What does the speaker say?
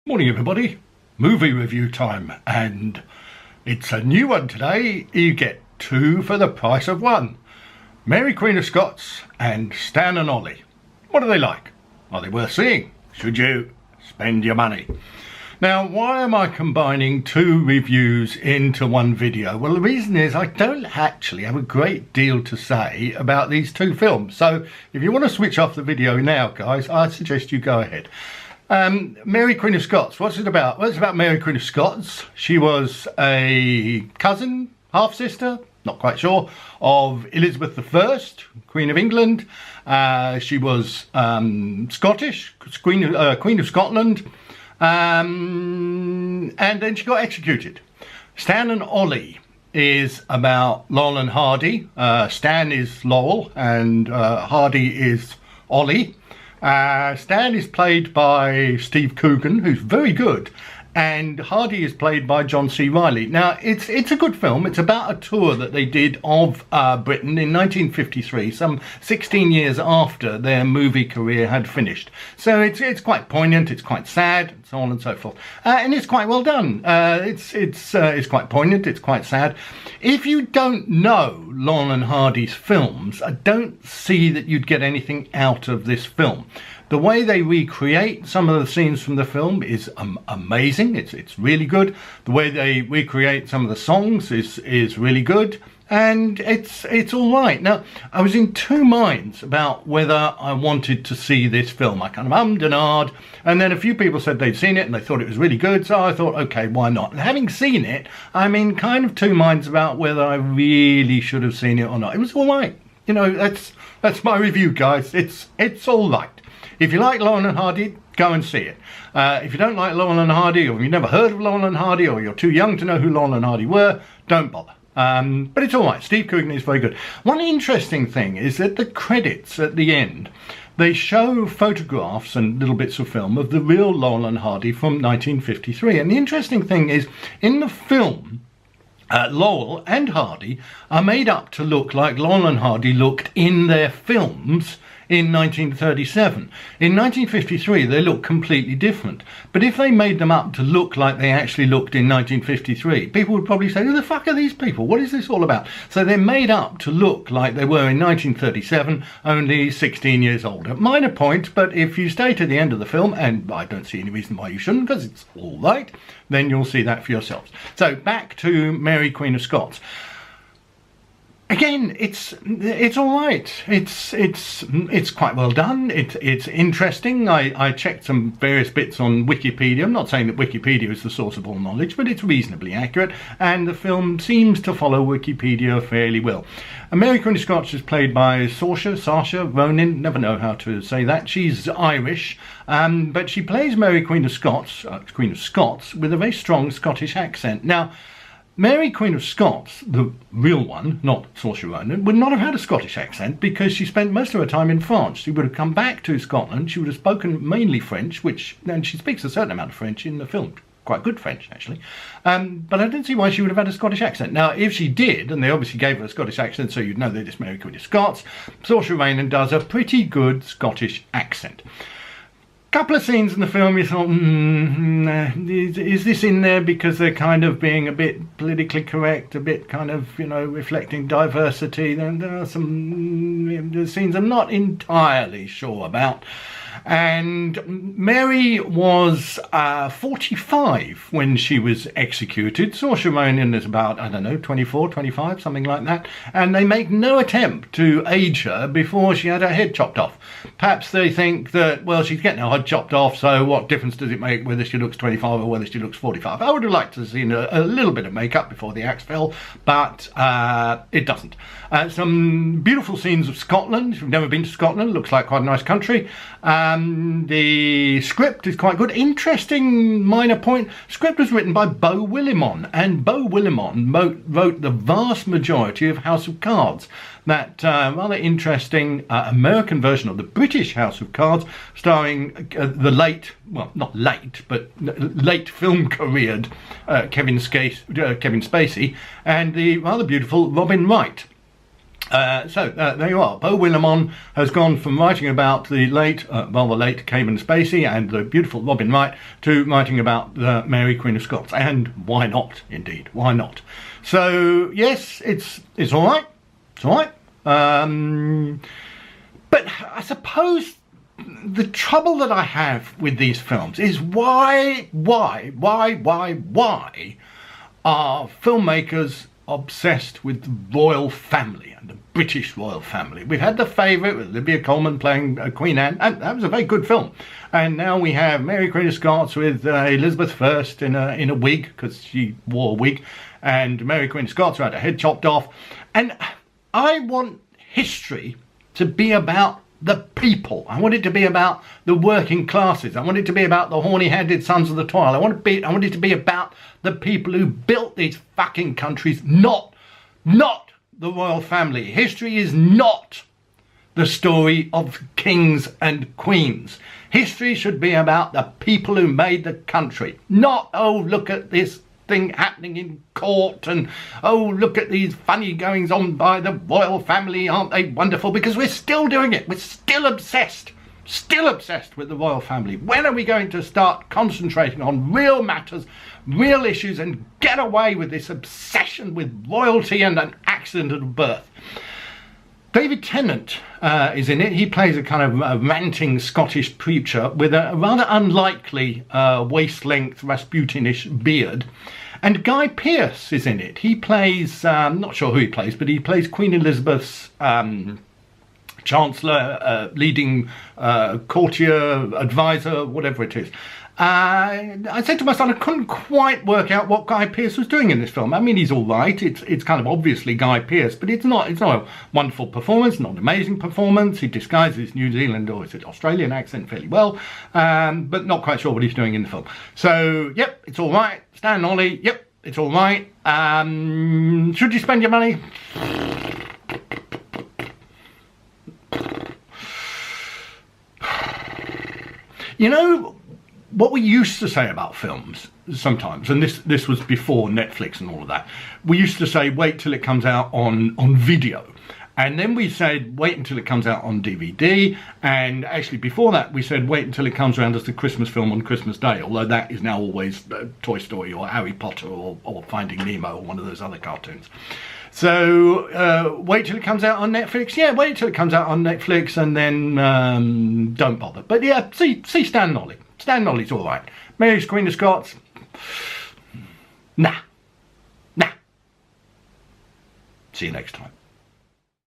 Morning everybody, movie review time, and it's a new one today. You get two for the price of one. Mary Queen of Scots and Stan and Ollie. What are they like? Are they worth seeing? Should you spend your money? Now, why am I combining two reviews into one video? Well, the reason is I don't actually have a great deal to say about these two films. So if you want to switch off the video now, guys, I suggest you go ahead. Mary Queen of Scots, what's it about? Well, it's about Mary Queen of Scots. She was a cousin, half-sister, not quite sure, of Elizabeth I, Queen of England. She was Scottish, Queen of Scotland, and then she got executed. Stan and Ollie is about Laurel and Hardy. Stan is Laurel and Hardy is Ollie. Stan is played by Steve Coogan, who's very good, and Hardy is played by John C. Reilly. Now, it's a good film. It's about a tour that they did of Britain in 1953, some 16 years after their movie career had finished. So it's quite poignant, it's quite sad, and so on and so forth, and it's quite well done. It's quite poignant, it's quite sad. If you don't know Laurel and Hardy's films, I don't see that you'd get anything out of this film. The way they recreate some of the scenes from the film is amazing. It's really good. The way they recreate some of the songs is really good, and it's all right. Now, I was in two minds about whether I wanted to see this film. I kind of ummed and ahed, and then a few people said they'd seen it and they thought it was really good, so I thought, okay, why not? And having seen it, I'm in kind of two minds about whether I really should have seen it or not. It was all right. You know, that's my review, guys. It's all right. If you like Laurel and Hardy, go and see it. If you don't like Laurel and Hardy, or you've never heard of Laurel and Hardy, or you're too young to know who Laurel and Hardy were, don't bother. But it's all right. Steve Coogan is very good. One interesting thing is that the credits at the end, they show photographs and little bits of film of the real Laurel and Hardy from 1953. And the interesting thing is, in the film, Laurel and Hardy are made up to look like Laurel and Hardy looked in their films in 1937. In 1953 they look completely different, but if they made them up to look like they actually looked in 1953, people would probably say, who the fuck are these people? What is this all about? So they're made up to look like they were in 1937, only 16 years older. Minor point, but if you stay to the end of the film, and I don't see any reason why you shouldn't, because it's all right, then you'll see that for yourselves. So back to Mary Queen of Scots. Again, it's all right. It's quite well done. It's interesting. I checked some various bits on Wikipedia. I'm not saying that Wikipedia is the source of all knowledge, but it's reasonably accurate, and the film seems to follow Wikipedia fairly well. Mary Queen of Scots is played by Saoirse Ronan. Never know how to say that. She's Irish, but she plays Mary Queen of Scots, with a very strong Scottish accent. Now, Mary Queen of Scots, the real one, not Saoirse Ronan, would not have had a Scottish accent because she spent most of her time in France. She would have come back to Scotland, she would have spoken mainly French, and she speaks a certain amount of French in the film. Quite good French, actually. But I don't see why she would have had a Scottish accent. Now, if she did, and they obviously gave her a Scottish accent, so you'd know that it's Mary Queen of Scots, Saoirse Ronan does a pretty good Scottish accent. Couple of scenes in the film you thought, is this in there because they're kind of being a bit politically correct, a bit kind of, you know, reflecting diversity? There are some scenes I'm not entirely sure about. And Mary was 45 when she was executed. Saoirse Ronan is about, I don't know, 24, 25, something like that. And they make no attempt to age her before she had her head chopped off. Perhaps they think that, well, she's getting her head chopped off, so what difference does it make whether she looks 25 or whether she looks 45? I would have liked to have seen a little bit of makeup before the axe fell, but it doesn't. Some beautiful scenes of Scotland. If you've never been to Scotland, it looks like quite a nice country. The script is quite good. Interesting minor point, script was written by Beau Willimon, and Beau Willimon wrote the vast majority of House of Cards, that rather interesting American version of the British House of Cards, starring the late, well, not late, but late film careered Kevin Spacey, and the rather beautiful Robin Wright. There you are. Beau Willimon has gone from writing about the late, rather late Kevin Spacey and the beautiful Robin Wright to writing about Mary, Queen of Scots. And why not, indeed? Why not? So, yes, it's all right. It's all right. But I suppose the trouble that I have with these films is why are filmmakers obsessed with the royal family and the British royal family? We've had The Favourite with Olivia Colman playing Queen Anne, and that was a very good film. And now we have Mary, Queen of Scots with Elizabeth I in a wig, because she wore a wig, and Mary, Queen of Scots who had her head chopped off. And I want history to be about the people. I want it to be about the working classes. I want it to be about the horny-handed sons of the toil. I want it to be about the people who built these fucking countries, not the royal family. History is not the story of kings and queens. History should be about the people who made the country, not, oh, look at this thing happening in court, and oh, look at these funny goings on by the royal family, aren't they wonderful? Because we're still doing it. We're still obsessed with the royal family. When are we going to start concentrating on real matters, real issues, and get away with this obsession with royalty and an accident of birth? David Tennant is in it. He plays a kind of ranting Scottish preacher with a rather unlikely waist-length Rasputinish beard. And Guy Pearce is in it. He plays, I'm not sure who he plays, but he plays Queen Elizabeth's Chancellor, leading courtier, advisor, whatever it is. I said to my son, I couldn't quite work out what Guy Pearce was doing in this film. I mean, he's all right. It's kind of obviously Guy Pearce, but it's not a wonderful performance, not an amazing performance. He disguises his New Zealand or is it Australian accent fairly well, but not quite sure what he's doing in the film. So, yep, it's all right. Stan Ollie, yep, it's all right. Should you spend your money? You know what we used to say about films sometimes, and this was before Netflix and all of that, we used to say wait till it comes out on video, and then we said wait until it comes out on DVD, and actually before that we said wait until it comes around as the Christmas film on Christmas Day, although that is now always Toy Story or Harry Potter or Finding Nemo or one of those other cartoons. So wait till it comes out on Netflix. Yeah, wait till it comes out on Netflix, and then don't bother. But yeah, see Stan Ollie. Stan Ollie's all right. Mary's Queen of Scots. Nah. See you next time.